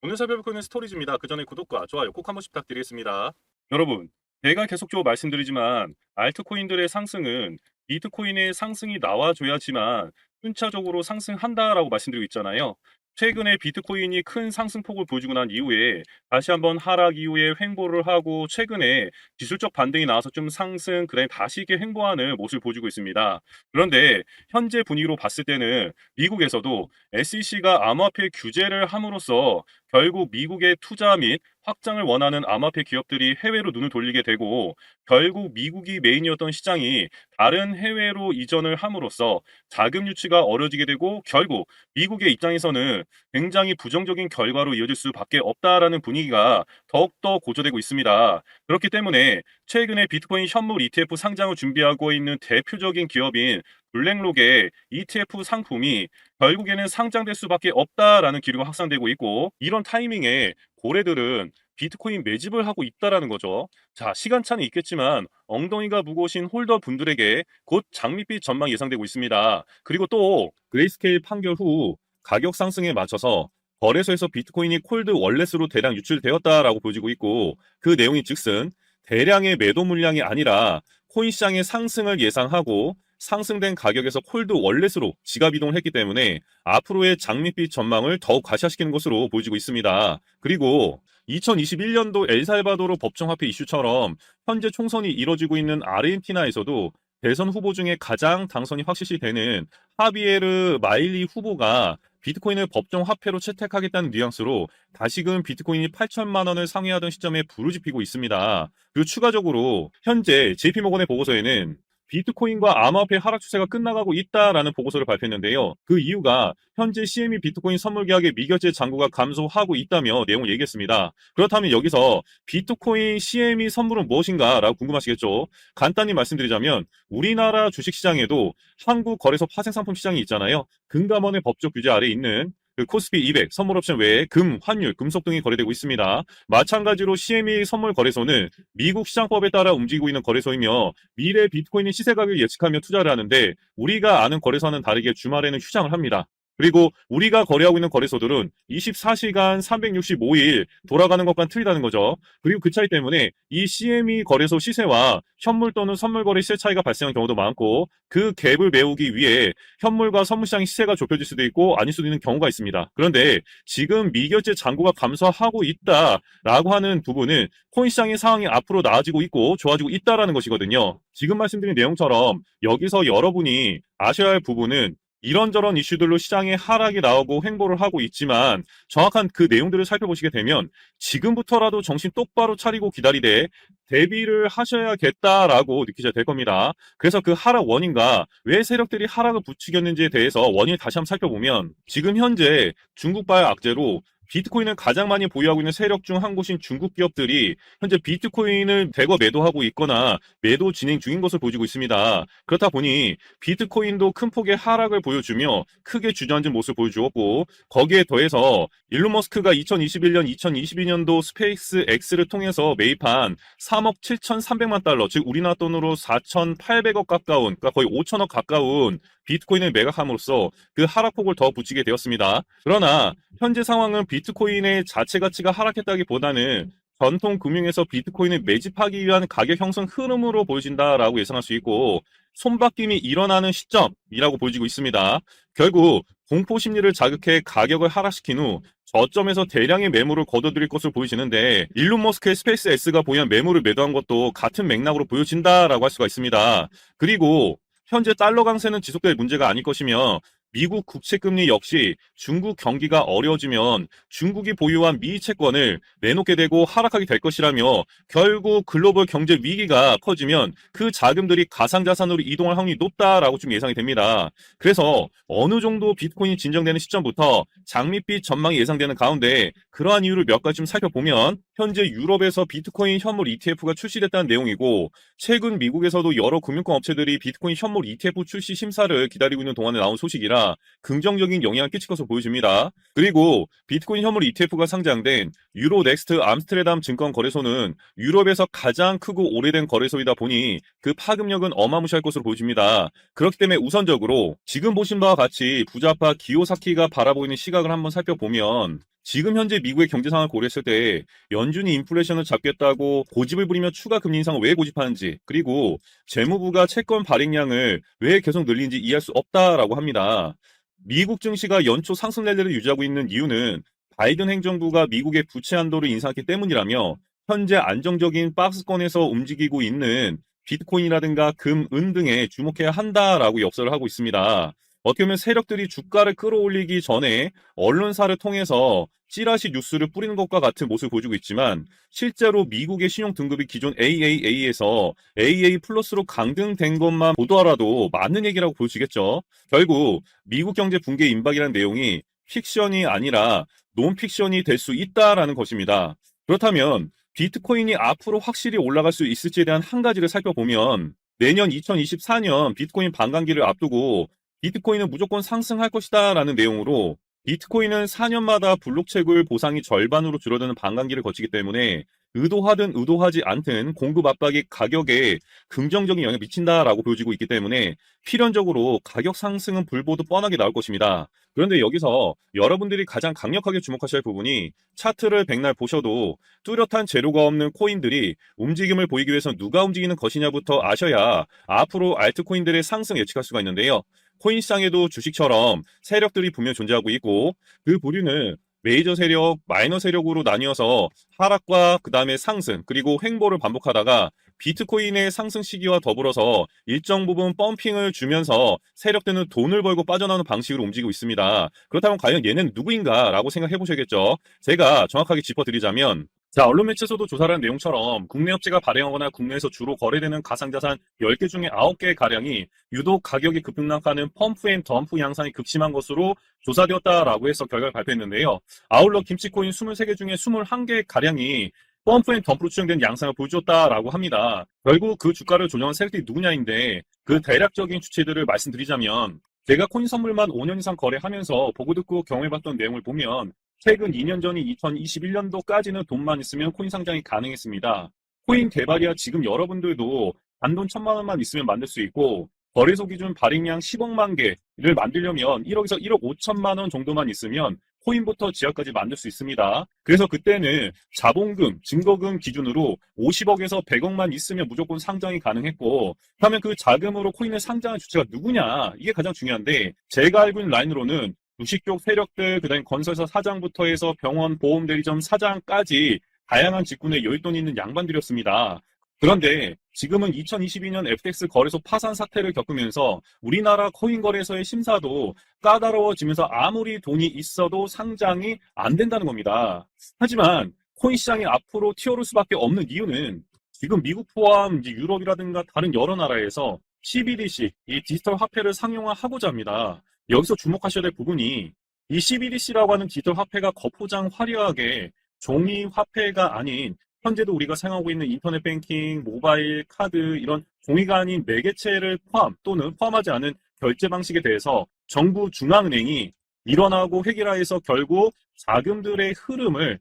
오늘 살펴볼 거는 스토리즈입니다. 그 전에 구독과 좋아요 꼭 한 번씩 부탁드리겠습니다. 여러분, 제가 계속적으로 말씀드리지만 알트코인들의 상승은 비트코인의 상승이 나와줘야지만 순차적으로 상승한다라고 말씀드리고 있잖아요. 최근에 비트코인이 큰 상승폭을 보여주고 난 이후에 다시 한번 하락 이후에 횡보를 하고 최근에 기술적 반등이 나와서 좀 상승, 그다음에 다시 이렇게 횡보하는 모습을 보여주고 있습니다. 그런데 현재 분위기로 봤을 때는 미국에서도 SEC가 암호화폐 규제를 함으로써 결국 미국의 투자 및 확장을 원하는 암호화폐 기업들이 해외로 눈을 돌리게 되고 결국 미국이 메인이었던 시장이 다른 해외로 이전을 함으로써 자금 유치가 어려지게 되고 결국 미국의 입장에서는 굉장히 부정적인 결과로 이어질 수밖에 없다라는 분위기가 더욱더 고조되고 있습니다. 그렇기 때문에 최근에 비트코인 현물 ETF 상장을 준비하고 있는 대표적인 기업인 블랙록의 ETF 상품이 결국에는 상장될 수밖에 없다라는 기류가 확산되고 있고 이런 타이밍에 고래들은 비트코인 매집을 하고 있다라는 거죠. 자, 시간차는 있겠지만 엉덩이가 무거우신 홀더 분들에게 곧 장밋빛 전망 예상되고 있습니다. 그리고 또 그레이스케일 판결 후 가격 상승에 맞춰서 거래소에서 비트코인이 콜드 월렛으로 대량 유출되었다라고 보여지고 있고 그 내용이 즉슨 대량의 매도 물량이 아니라 코인 시장의 상승을 예상하고 상승된 가격에서 콜드 월렛으로 지갑 이동을 했기 때문에 앞으로의 장밋빛 전망을 더욱 가시화시키는 것으로 보여지고 있습니다. 그리고 2021년도 엘살바도르 법정화폐 이슈처럼 현재 총선이 이뤄지고 있는 아르헨티나에서도 대선 후보 중에 가장 당선이 확실시 되는 하비에르 마일리 후보가 비트코인을 법정화폐로 채택하겠다는 뉘앙스로 다시금 비트코인이 8천만 원을 상회하던 시점에 부르짖히고 있습니다. 그리고 추가적으로 현재 JP모건의 보고서에는 비트코인과 암호화폐 하락 추세가 끝나가고 있다라는 보고서를 발표했는데요. 그 이유가 현재 CME 비트코인 선물 계약의 미결제 잔고가 감소하고 있다며 내용을 얘기했습니다. 그렇다면 여기서 비트코인 CME 선물은 무엇인가라고 궁금하시겠죠? 간단히 말씀드리자면 우리나라 주식시장에도 한국거래소 파생상품 시장이 있잖아요. 금감원의 법적 규제 아래 있는 그 코스피 200 선물 옵션 외에 금, 환율, 금속 등이 거래되고 있습니다. 마찬가지로 CME 선물 거래소는 미국 시장법에 따라 움직이고 있는 거래소이며 미래 비트코인의 시세 가격을 예측하며 투자를 하는데 우리가 아는 거래소와는 다르게 주말에는 휴장을 합니다. 그리고 우리가 거래하고 있는 거래소들은 24시간 365일 돌아가는 것과는 틀리다는 거죠. 그리고 그 차이 때문에 이 CME 거래소 시세와 현물 또는 선물 거래 시세 차이가 발생하는 경우도 많고 그 갭을 메우기 위해 현물과 선물시장의 시세가 좁혀질 수도 있고 아닐 수도 있는 경우가 있습니다. 그런데 지금 미결제 잔고가 감소하고 있다라고 하는 부분은 코인 시장의 상황이 앞으로 나아지고 있고 좋아지고 있다라는 것이거든요. 지금 말씀드린 내용처럼 여기서 여러분이 아셔야 할 부분은 이런저런 이슈들로 시장에 하락이 나오고 횡보를 하고 있지만 정확한 그 내용들을 살펴보시게 되면 지금부터라도 정신 똑바로 차리고 기다리되 대비를 하셔야겠다라고 느끼셔야 될 겁니다. 그래서 그 하락 원인과 왜 세력들이 하락을 부추겼는지에 대해서 원인을 다시 한번 살펴보면 지금 현재 중국발 악재로 비트코인을 가장 많이 보유하고 있는 세력 중 한 곳인 중국 기업들이 현재 비트코인을 대거 매도하고 있거나 매도 진행 중인 것을 보여주고 있습니다. 그렇다 보니 비트코인도 큰 폭의 하락을 보여주며 크게 주저앉은 모습을 보여주었고 거기에 더해서 일론 머스크가 2021년, 2022년도 스페이스 X를 통해서 매입한 3억 7,300만 달러, 즉 우리나라 돈으로 4,800억 가까운, 그러니까 거의 5천억 가까운 비트코인을 매각함으로써 그 하락폭을 더 붙이게 되었습니다. 그러나 현재 상황은 비트코인의 자체 가치가 하락했다기보다는 전통 금융에서 비트코인을 매집하기 위한 가격 형성 흐름으로 보여진다라고 예상할 수 있고 손바뀜이 일어나는 시점이라고 보여지고 있습니다. 결국 공포 심리를 자극해 가격을 하락시킨 후 저점에서 대량의 매물을 거둬들일 것으로 보여지는데 일론 머스크의 스페이스 X가 보유한 매물을 매도한 것도 같은 맥락으로 보여진다라고 할 수가 있습니다. 그리고 현재 달러 강세는 지속될 문제가 아닐 것이며 미국 국채금리 역시 중국 경기가 어려워지면 중국이 보유한 미 채권을 내놓게 되고 하락하게 될 것이라며 결국 글로벌 경제 위기가 커지면 그 자금들이 가상자산으로 이동할 확률이 높다라고 좀 예상이 됩니다. 그래서 어느 정도 비트코인이 진정되는 시점부터 장밋빛 전망이 예상되는 가운데 그러한 이유를 몇 가지 좀 살펴보면 현재 유럽에서 비트코인 현물 ETF가 출시됐다는 내용이고 최근 미국에서도 여러 금융권 업체들이 비트코인 현물 ETF 출시 심사를 기다리고 있는 동안에 나온 소식이라 긍정적인 영향을 끼칠 것으로 보여집니다. 그리고 비트코인 현물 ETF가 상장된 유로넥스트 암스테르담 증권 거래소는 유럽에서 가장 크고 오래된 거래소이다 보니 그 파급력은 어마무시할 것으로 보여집니다. 그렇기 때문에 우선적으로 지금 보신 바와 같이 부자파 기요사키가 바라보이는 시각을 한번 살펴보면 지금 현재 미국의 경제 상황을 고려했을 때 연준이 인플레이션을 잡겠다고 고집을 부리며 추가 금리 인상을 왜 고집하는지, 그리고 재무부가 채권 발행량을 왜 계속 늘리는지 이해할 수 없다라고 합니다. 미국 증시가 연초 상승 랠리를 유지하고 있는 이유는 바이든 행정부가 미국의 부채 한도를 인상했기 때문이라며, 현재 안정적인 박스권에서 움직이고 있는 비트코인이라든가 금, 은 등에 주목해야 한다라고 엽서를 하고 있습니다. 어떻게 보면 세력들이 주가를 끌어올리기 전에 언론사를 통해서 찌라시 뉴스를 뿌리는 것과 같은 모습을 보여주고 있지만, 실제로 미국의 신용 등급이 기존 AAA에서 AA 플러스로 강등된 것만 보더라도 맞는 얘기라고 볼 수 있겠죠. 결국 미국 경제 붕괴 임박이라는 내용이 픽션이 아니라 논픽션이 될 수 있다라는 것입니다. 그렇다면 비트코인이 앞으로 확실히 올라갈 수 있을지에 대한 한 가지를 살펴보면, 내년 2024년 비트코인 반감기를 앞두고 비트코인은 무조건 상승할 것이다 라는 내용으로, 비트코인은 4년마다 블록채굴 보상이 절반으로 줄어드는 반감기를 거치기 때문에 의도하든 의도하지 않든 공급 압박이 가격에 긍정적인 영향을 미친다라고 보여지고 있기 때문에 필연적으로 가격 상승은 불보듯 뻔하게 나올 것입니다. 그런데 여기서 여러분들이 가장 강력하게 주목하셔야 할 부분이, 차트를 백날 보셔도 뚜렷한 재료가 없는 코인들이 움직임을 보이기 위해서 누가 움직이는 것이냐부터 아셔야 앞으로 알트코인들의 상승 예측할 수가 있는데요. 코인 시장에도 주식처럼 세력들이 분명 존재하고 있고, 그 부류는 메이저 세력, 마이너 세력으로 나뉘어서 하락과 그 다음에 상승, 그리고 횡보를 반복하다가 비트코인의 상승 시기와 더불어서 일정 부분 펌핑을 주면서 세력들은 돈을 벌고 빠져나오는 방식으로 움직이고 있습니다. 그렇다면 과연 얘는 누구인가라고 생각해 보셔야겠죠. 제가 정확하게 짚어드리자면, 자, 언론 매체에서도 조사를 한 내용처럼 국내 업체가 발행하거나 국내에서 주로 거래되는 가상자산 10개 중에 9개 가량이 유독 가격이 급등락하는 펌프 앤 덤프 양상이 극심한 것으로 조사되었다라고 해서 결과를 발표했는데요. 아울러 김치코인 23개 중에 21개 가량이 펌프 앤 덤프로 추정된 양상을 보여주었다라고 합니다. 결국 그 주가를 조정한 세력들이 누구냐인데, 그 대략적인 주체들을 말씀드리자면, 제가 코인 선물만 5년 이상 거래하면서 보고 듣고 경험해봤던 내용을 보면, 최근 2년 전인 2021년도까지는 돈만 있으면 코인 상장이 가능했습니다. 코인 개발이야 지금 여러분들도 단돈 1,000만 원만 있으면 만들 수 있고, 거래소 기준 발행량 10억만 개를 만들려면 1억에서 1억 5천만 원 정도만 있으면 코인부터 지하까지 만들 수 있습니다. 그래서 그때는 자본금, 증거금 기준으로 50억에서 100억만 있으면 무조건 상장이 가능했고, 그러면 그 자금으로 코인을 상장한 주체가 누구냐? 이게 가장 중요한데, 제가 알고 있는 라인으로는 주식 쪽 세력들, 그다음에 건설사 사장부터 해서 병원, 보험대리점 사장까지 다양한 직군에 여윳돈 있는 양반들이었습니다. 그런데 지금은 2022년 FTX 거래소 파산 사태를 겪으면서 우리나라 코인 거래소의 심사도 까다로워지면서 아무리 돈이 있어도 상장이 안 된다는 겁니다. 하지만 코인 시장이 앞으로 튀어오를 수밖에 없는 이유는, 지금 미국 포함 이제 유럽이라든가 다른 여러 나라에서 CBDC, 이 디지털 화폐를 상용화하고자 합니다. 여기서 주목하셔야 될 부분이, 이 CBDC라고 하는 디지털 화폐가 겉포장 화려하게 종이 화폐가 아닌, 현재도 우리가 사용하고 있는 인터넷 뱅킹, 모바일, 카드, 이런 종이가 아닌 매개체를 포함 또는 포함하지 않은 결제 방식에 대해서 정부 중앙은행이 일원하고 획일화해서 결국 자금들의 흐름을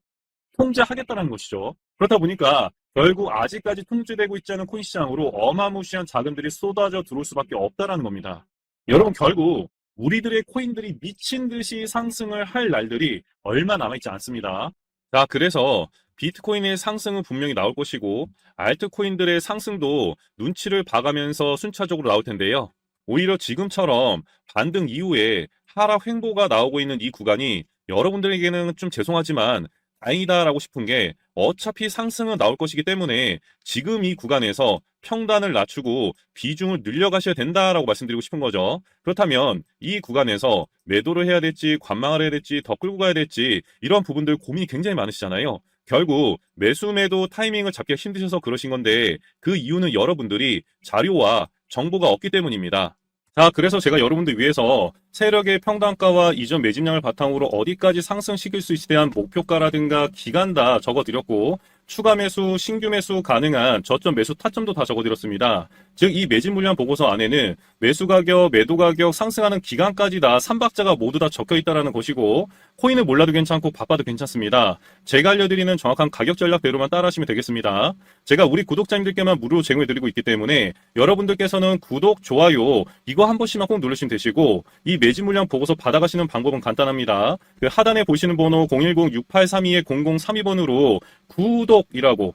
통제하겠다는 것이죠. 그렇다 보니까 결국 아직까지 통제되고 있지 않은 코인 시장으로 어마무시한 자금들이 쏟아져 들어올 수밖에 없다는 겁니다. 여러분, 결국 우리들의 코인들이 미친 듯이 상승을 할 날들이 얼마 남아있지 않습니다. 자, 그래서 비트코인의 상승은 분명히 나올 것이고, 알트코인들의 상승도 눈치를 봐가면서 순차적으로 나올 텐데요. 오히려 지금처럼 반등 이후에 하락 횡보가 나오고 있는 이 구간이 여러분들에게는 좀 죄송하지만 다행이다라고 싶은 게, 어차피 상승은 나올 것이기 때문에 지금 이 구간에서 평단을 낮추고 비중을 늘려가셔야 된다라고 말씀드리고 싶은 거죠. 그렇다면 이 구간에서 매도를 해야 될지 관망을 해야 될지 더 끌고 가야 될지, 이런 부분들 고민이 굉장히 많으시잖아요. 결국 매수 매도 타이밍을 잡기가 힘드셔서 그러신 건데, 그 이유는 여러분들이 자료와 정보가 없기 때문입니다. 자, 그래서 제가 여러분들 위해서 세력의 평단가와 이전 매집량을 바탕으로 어디까지 상승시킬 수 있을지에 대한 목표가라든가 기간 다 적어드렸고, 추가 매수, 신규 매수 가능한 저점 매수 타점도 다 적어드렸습니다. 즉, 이 매집 물량 보고서 안에는 매수 가격, 매도 가격, 상승하는 기간까지 다 3박자가 모두 다 적혀 있다는 것이고, 코인을 몰라도 괜찮고 바빠도 괜찮습니다. 제가 알려드리는 정확한 가격 전략대로만 따라하시면 되겠습니다. 제가 우리 구독자님들께만 무료로 제공해드리고 있기 때문에 여러분들께서는 구독, 좋아요 이거 한 번씩만 꼭 누르시면 되시고, 이 매집 물량 보고서 받아가시는 방법은 간단합니다. 그 하단에 보시는 번호 010-6832-0032번으로 구독이라고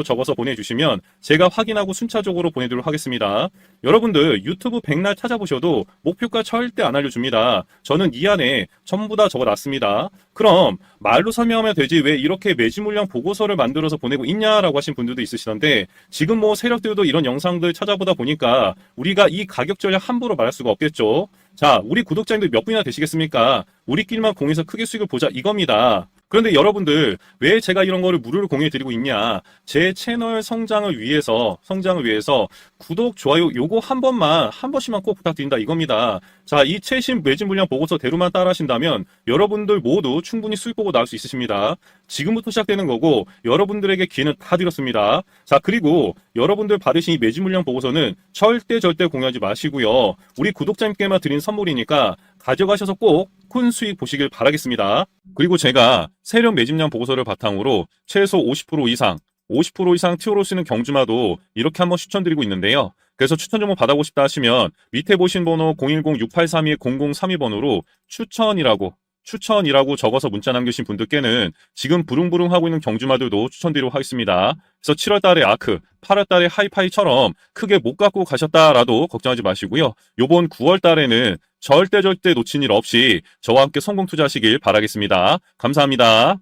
적어서 보내주시면 제가 확인하고 순차적으로 보내드리도록 하겠습니다. 여러분들 유튜브 백날 찾아보셔도 목표가 절대 안 알려줍니다. 저는 이 안에 전부 다 적어놨습니다. 그럼 말로 설명하면 되지 왜 이렇게 매집 물량 보고서를 만들어서 보내고 있냐라고 하신 분들도 있으시던데, 지금 뭐 세력들도 이런 영상들 찾아보다 보니까 우리가 이 가격 전략 함부로 말할 수가 없겠죠. 자, 우리 구독자님들 몇 분이나 되시겠습니까? 우리끼리만 공유해서 크게 수익을 보자 이겁니다. 그런데 여러분들 왜 제가 이런 거를 무료로 공유해드리고 있냐? 제 채널 성장을 위해서 구독, 좋아요 요거 한 번씩만 꼭 부탁드린다 이겁니다. 자, 이 최신 매집 물량 보고서대로만 따라하신다면 여러분들 모두 충분히 수익 보고 나올 수 있으십니다. 지금부터 시작되는 거고 여러분들에게 기회는 다 드렸습니다. 자, 그리고 여러분들 받으신 이 매집 물량 보고서는 절대 공유하지 마시고요. 우리 구독자님께만 드린 선물이니까 가져가셔서 꼭 큰 수익 보시길 바라겠습니다. 그리고 제가 세력 매집량 보고서를 바탕으로 최소 50% 이상 튀어오르시는 경주마도 이렇게 한번 추천드리고 있는데요. 그래서 추천 정보 받아보고 싶다 하시면 밑에 보신 번호 010-6832-0032번으로 추천이라고 적어서 문자 남겨주신 분들께는 지금 부릉부릉 하고 있는 경주마들도 추천드리도록 하겠습니다. 그래서 7월달에 아크, 8월달에 하이파이처럼 크게 못 갖고 가셨다라도 걱정하지 마시고요. 요번 9월달에는 절대 놓친 일 없이 저와 함께 성공 투자하시길 바라겠습니다. 감사합니다.